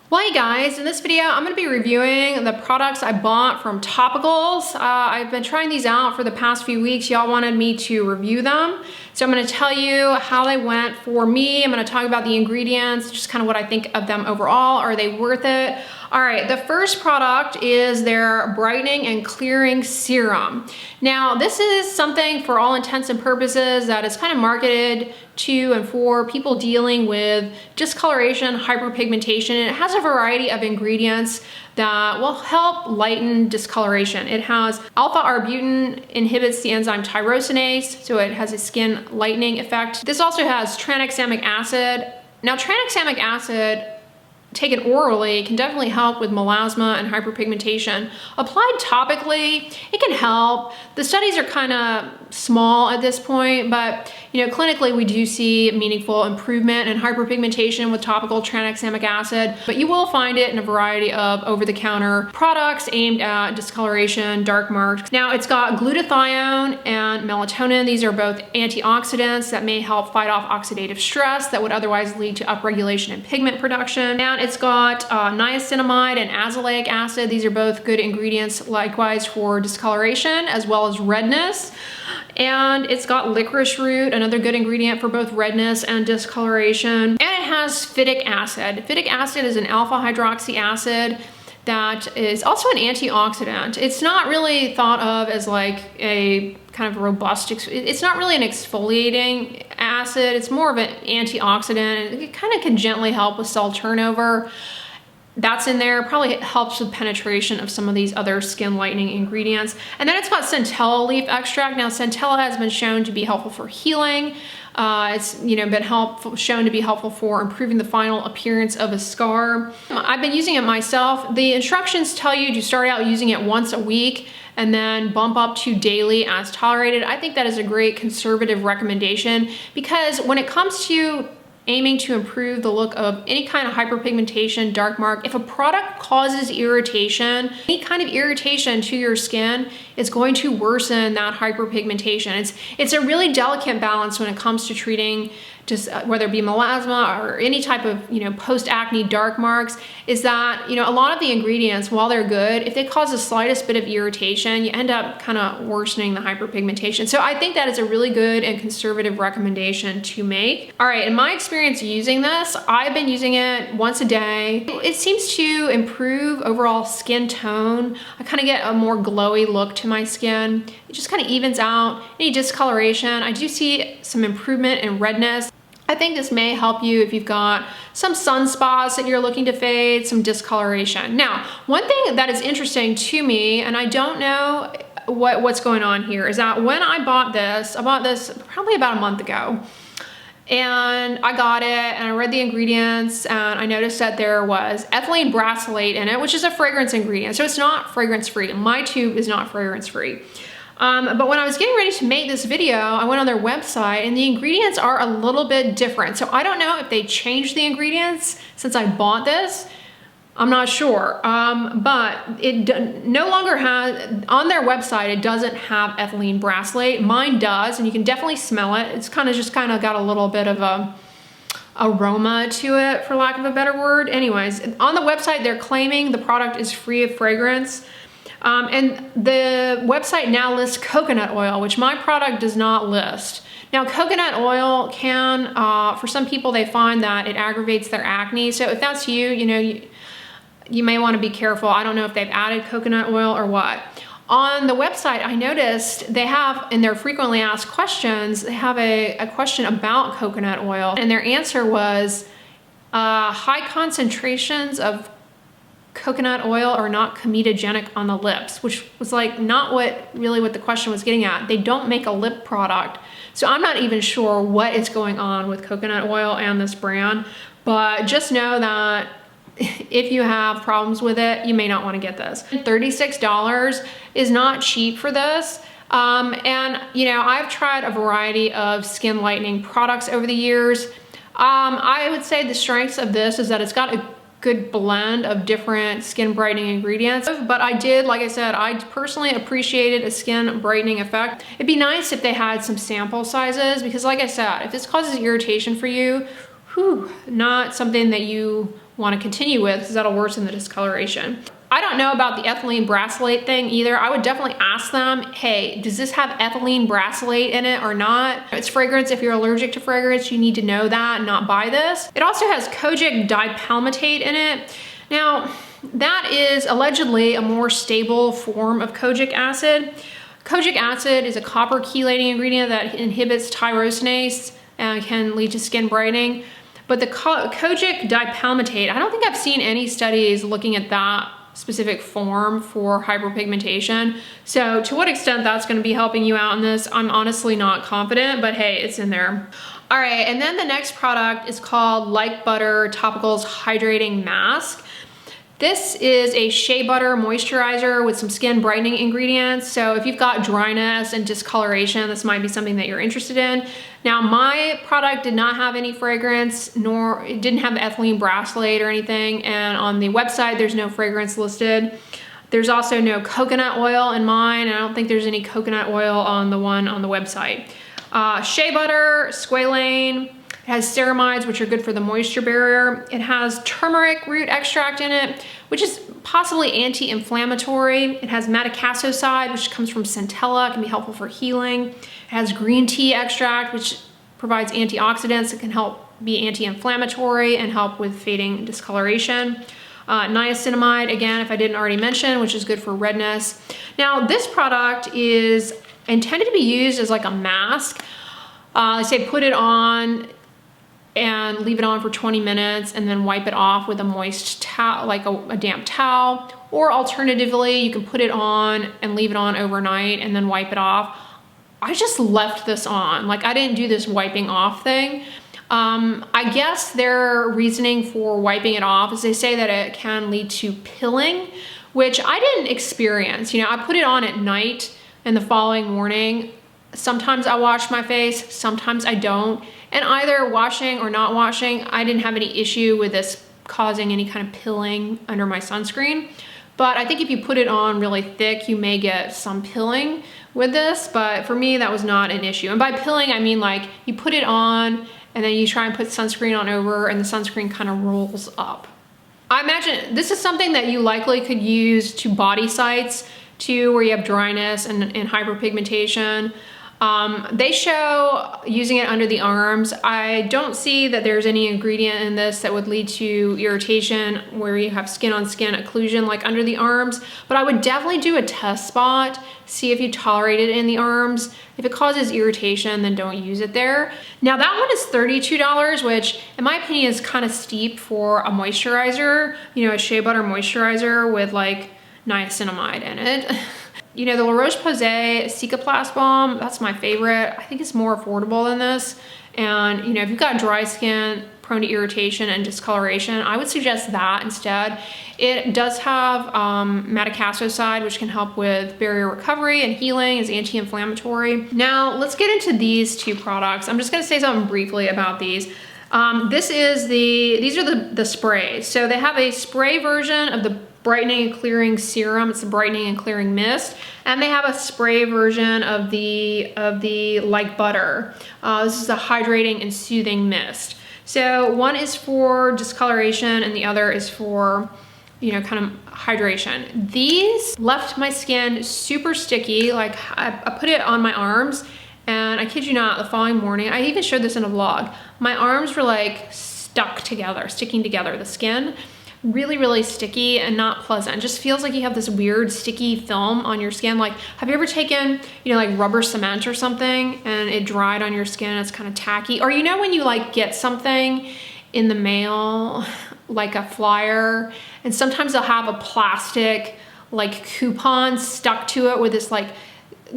Well, hey guys, in this video, I'm going to be reviewing the products I bought from Topicals. I've been trying these out for the past few weeks. Y'all wanted me to review them. So I'm going to tell you how they went for me. I'm going to talk about the ingredients, just kind of what I think of them overall. Are they worth it? All right, the first product is their Brightening and Clearing Serum. Now, this is something for all intents and purposes that is kind of marketed to and for people dealing with discoloration, hyperpigmentation. And it has a variety of ingredients that will help lighten discoloration. It has alpha-arbutin, inhibits the enzyme tyrosinase, so it has a skin lightening effect. This also has tranexamic acid. Now, tranexamic acid, taken orally, can definitely help with melasma and hyperpigmentation. Applied topically, it can help. The studies are kind of small at this point, but clinically we do see meaningful improvement in hyperpigmentation with topical tranexamic acid, but you will find it in a variety of over-the-counter products aimed at discoloration, dark marks. Now, it's got glutathione and melatonin. These are both antioxidants that may help fight off oxidative stress that would otherwise lead to upregulation in pigment production. And it's got niacinamide and azelaic acid. These are both good ingredients likewise for discoloration as well as redness. And it's got licorice root, another good ingredient for both redness and discoloration. And it has phytic acid. Phytic acid is an alpha hydroxy acid that is also an antioxidant. It's not really thought of as like a kind of robust, it's not really an exfoliating acid. It's more of an antioxidant. It kind of can gently help with cell turnover. That's in there, probably helps with penetration of some of these other skin lightening ingredients. And then it's got centella leaf extract. Now, centella has been shown to be helpful for healing. It's been shown to be helpful for improving the final appearance of a scar. I've been using it myself. The instructions tell you to start out using it once a week and then bump up to daily as tolerated. I think that is a great conservative recommendation because when it comes to aiming to improve the look of any kind of hyperpigmentation, dark mark, if a product causes irritation, any kind of irritation to your skin is going to worsen that hyperpigmentation. It's a really delicate balance when it comes to treating just whether it be melasma or any type of post-acne dark marks, is that a lot of the ingredients, while they're good, if they cause the slightest bit of irritation, you end up kind of worsening the hyperpigmentation. So I think that is a really good and conservative recommendation to make. All right, in my experience using this, I've been using it once a day. It seems to improve overall skin tone. I kind of get a more glowy look to my skin. It just kind of evens out any discoloration. I do see some improvement in redness. I think this may help you if you've got some sunspots that you're looking to fade, some discoloration. Now, one thing that is interesting to me, and I don't know what's going on here, is that when I bought this probably about a month ago, and I got it and I read the ingredients and I noticed that there was ethylene brassylate in it, which is a fragrance ingredient. So it's not fragrance free. My tube is not fragrance free. But when I was getting ready to make this video, I went on their website and the ingredients are a little bit different. So I don't know if they changed the ingredients since I bought this. I'm not sure, but it no longer has, on their website, it doesn't have ethylene brassylate. Mine does, and you can definitely smell it. It's kind of got a little bit of a aroma to it, for lack of a better word. Anyways, on the website, they're claiming the product is free of fragrance. And the website now lists coconut oil, which my product does not list. Now, coconut oil can, for some people, they find that it aggravates their acne. So if that's you, you may want to be careful. I don't know if they've added coconut oil or what. On the website, I noticed they have, in their frequently asked questions, they have a question about coconut oil. And their answer was high concentrations of coconut oil are not comedogenic on the lips, which was like not what the question was getting at. They don't make a lip product. So I'm not even sure what is going on with coconut oil and this brand, but just know that if you have problems with it, you may not want to get this. $36 is not cheap for this. And I've tried a variety of skin lightening products over the years. I would say the strengths of this is that it's got a good blend of different skin brightening ingredients. But I did, like I said, I personally appreciated a skin brightening effect. It'd be nice if they had some sample sizes because, like I said, if this causes irritation for you, not something that you want to continue with because that'll worsen the discoloration. I don't know about the ethylene brassylate thing either. I would definitely ask them, hey, does this have ethylene brassylate in it or not? It's fragrance. If you're allergic to fragrance, you need to know that and not buy this. It also has kojic dipalmitate in it. Now, that is allegedly a more stable form of kojic acid. Kojic acid is a copper chelating ingredient that inhibits tyrosinase and can lead to skin brightening. But the kojic dipalmitate, I don't think I've seen any studies looking at that specific form for hyperpigmentation. So to what extent that's going to be helping you out in this, I'm honestly not confident, but hey, it's in there. All right, and then the next product is called Like Butter Topicals Hydrating Mask. This is a shea butter moisturizer with some skin brightening ingredients. So if you've got dryness and discoloration, this might be something that you're interested in. Now, my product did not have any fragrance, nor it didn't have ethylene brassylate or anything. And on the website, there's no fragrance listed. There's also no coconut oil in mine. I don't think there's any coconut oil on the one on the website. Shea butter, squalane. It has ceramides, which are good for the moisture barrier. It has turmeric root extract in it, which is possibly anti-inflammatory. It has madecassoside, which comes from centella, can be helpful for healing. It has green tea extract, which provides antioxidants that can help be anti-inflammatory and help with fading discoloration. Niacinamide, again, if I didn't already mention, which is good for redness. Now, this product is intended to be used as like a mask. They say put it on and leave it on for 20 minutes and then wipe it off with a moist towel, like a damp towel. Or alternatively, you can put it on and leave it on overnight and then wipe it off. I just left this on. Like, I didn't do this wiping off thing. I guess their reasoning for wiping it off is they say that it can lead to pilling, which I didn't experience. You know, I put it on at night and the following morning. Sometimes I wash my face, sometimes I don't. And either washing or not washing, I didn't have any issue with this causing any kind of pilling under my sunscreen. But I think if you put it on really thick, you may get some pilling with this. But for me, that was not an issue. And by pilling, I mean like you put it on and then you try and put sunscreen on over and the sunscreen kind of rolls up. I imagine this is something that you likely could use to body sites too, where you have dryness and hyperpigmentation. They show using it under the arms. I don't see that there's any ingredient in this that would lead to irritation where you have skin on skin occlusion like under the arms, but I would definitely do a test spot, see if you tolerate it in the arms. If it causes irritation, then don't use it there. Now that one is $32, which in my opinion is kind of steep for a moisturizer, you know, a shea butter moisturizer with like niacinamide in it. You know, the La Roche-Posay Cicaplast Balm, that's my favorite. I think it's more affordable than this. And, you know, if you've got dry skin, prone to irritation and discoloration, I would suggest that instead. It does have madecassoside, which can help with barrier recovery and healing, is anti-inflammatory. Now, let's get into these two products. I'm just gonna say something briefly about these. These are the sprays. So they have a spray version of the Brightening and Clearing Serum. It's the Brightening and Clearing Mist. And they have a spray version of the Like Butter. This is the Hydrating and Soothing Mist. So one is for discoloration and the other is for, you know, kind of hydration. These left my skin super sticky. Like I put it on my arms and I kid you not, the following morning, I even showed this in a vlog, my arms were like sticking together, the skin. Really, really sticky and not pleasant. It just feels like you have this weird sticky film on your skin. Like, have you ever taken, you know, like rubber cement or something and it dried on your skin? It's kind of tacky. Or you know when you like get something in the mail, like a flyer, and sometimes they'll have a plastic like coupon stuck to it with this like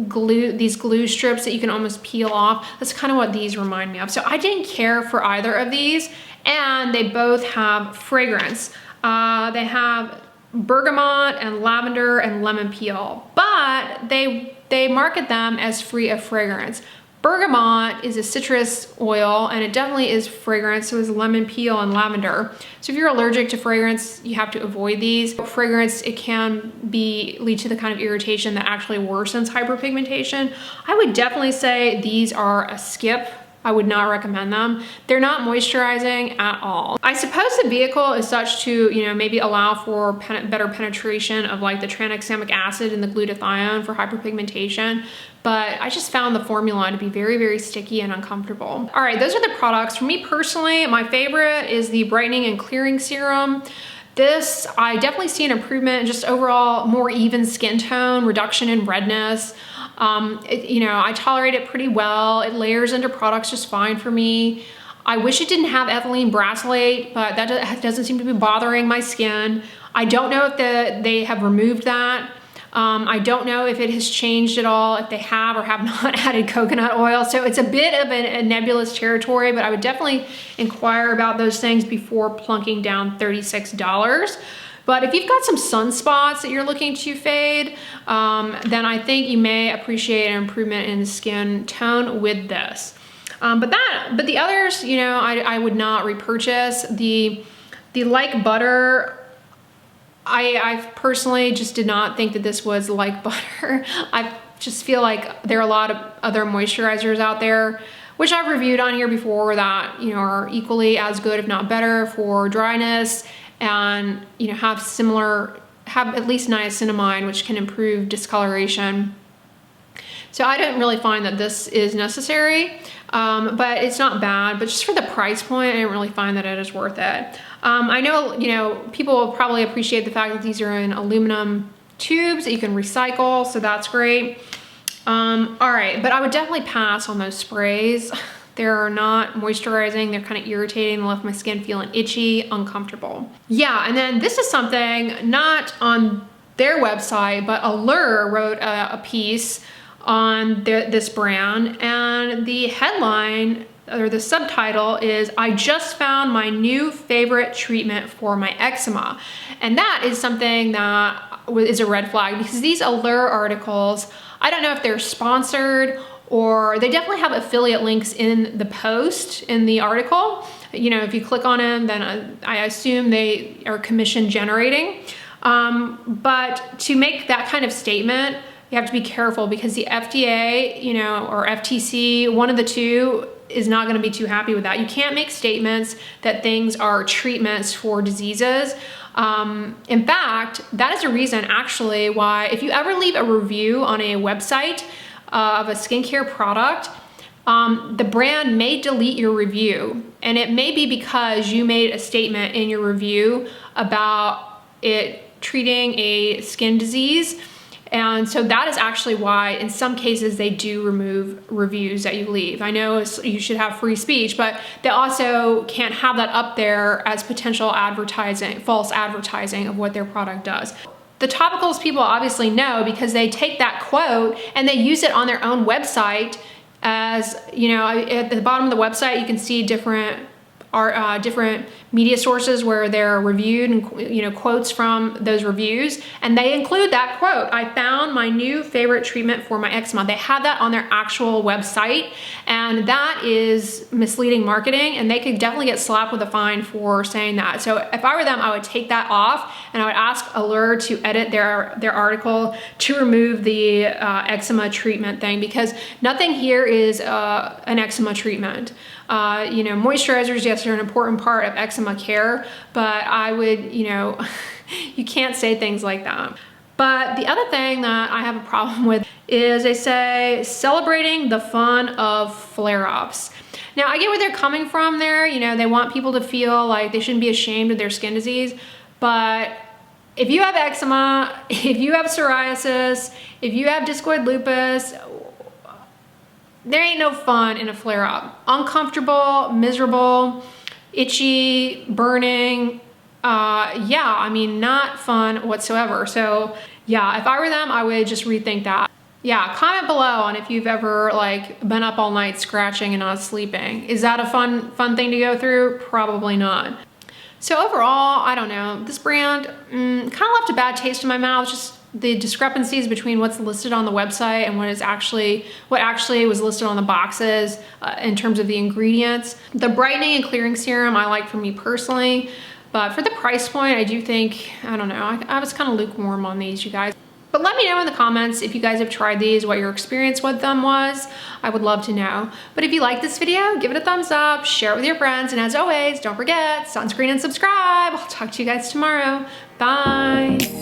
glue, these glue strips that you can almost peel off. That's kind of what these remind me of. So I didn't care for either of these, and they both have fragrance. They have bergamot and lavender and lemon peel, but they market them as free of fragrance. Bergamot is a citrus oil and it definitely is fragrance, so is lemon peel and lavender. So if you're allergic to fragrance, you have to avoid these. Fragrance, it can lead to the kind of irritation that actually worsens hyperpigmentation. I would definitely say these are a skip I would not recommend them. They're not moisturizing at all. I suppose the vehicle is such to, you know, maybe allow for better penetration of like the tranexamic acid and the glutathione for hyperpigmentation, but I just found the formula to be very, very sticky and uncomfortable. All right, those are the products. For me personally, my favorite is the Brightening and Clearing Serum. This, I definitely see an improvement in just overall more even skin tone, reduction in redness. You know, I tolerate it pretty well. It layers into products just fine for me. I wish it didn't have ethylene brassylate, but that doesn't seem to be bothering my skin. I don't know if they have removed that. I don't know if it has changed at all, if they have or have not added coconut oil. So it's a bit of a nebulous territory, but I would definitely inquire about those things before plunking down $36. But if you've got some sunspots that you're looking to fade, then I think you may appreciate an improvement in skin tone with this. But the others, you know, I would not repurchase. The Like Butter, I personally just did not think that this was Like Butter. I just feel like there are a lot of other moisturizers out there, which I've reviewed on here before, that, you know, are equally as good, if not better, for dryness, and, you know, have at least niacinamide, which can improve discoloration. So I don't really find that this is necessary, but it's not bad. But just for the price point, I didn't really find that it is worth it. I know, you know, people will probably appreciate the fact that these are in aluminum tubes that you can recycle, so that's great. All right, but I would definitely pass on those sprays. They're not moisturizing, they're kind of irritating, they left my skin feeling itchy, uncomfortable. Yeah, and then this is something not on their website, but Allure wrote a piece on this brand, and the headline or the subtitle is, "I just found my new favorite treatment for my eczema." And that is something that is a red flag, because these Allure articles, I don't know if they're sponsored, or they definitely have affiliate links in the post, in the article. You know, if you click on them, then I assume they are commission generating. But to make that kind of statement, you have to be careful, because the FDA, you know, or FTC, one of the two, is not going to be too happy with that. You can't make statements that things are treatments for diseases. In fact, that is a reason actually why, if you ever leave a review on a website of a skincare product, the brand may delete your review. And it may be because you made a statement in your review about it treating a skin disease. And so that is actually why in some cases they do remove reviews that you leave. I know you should have free speech, but they also can't have that up there as potential advertising, false advertising of what their product does. The Topicals people obviously know, because they take that quote and they use it on their own website. As you know, at the bottom of the website, you can see different media sources where they're reviewed, and, you know, quotes from those reviews, and they include that quote, "I found my new favorite treatment for my eczema." They have that on their actual website, and that is misleading marketing, and they could definitely get slapped with a fine for saying that. So if I were them, I would take that off, and I would ask Allure to edit their article to remove the eczema treatment thing, because nothing here is an eczema treatment. You know, moisturizers, yes, are an important part of eczema care, but I would, you know, you can't say things like that. But the other thing that I have a problem with is they say celebrating the fun of flare-ups. Now, I get where they're coming from there. You know, they want people to feel like they shouldn't be ashamed of their skin disease, but if you have eczema, if you have psoriasis, if you have discoid lupus, there ain't no fun in a flare-up. Uncomfortable, miserable, itchy, burning. Yeah, I mean, not fun whatsoever. So yeah, if I were them, I would just rethink that. Yeah, comment below on if you've ever like been up all night scratching and not sleeping. Is that a fun thing to go through? Probably not. So overall, I don't know, this brand kind of left a bad taste in my mouth. Just the discrepancies between what's listed on the website and what actually was listed on the boxes in terms of the ingredients. The Brightening and Clearing Serum I like for me personally, but for the price point, I do think, I don't know, I was kind of lukewarm on these, you guys. But let me know in the comments if you guys have tried these, what your experience with them was. I would love to know. But if you like this video, give it a thumbs up, share it with your friends, and as always, don't forget, sunscreen and subscribe. I'll talk to you guys tomorrow. Bye.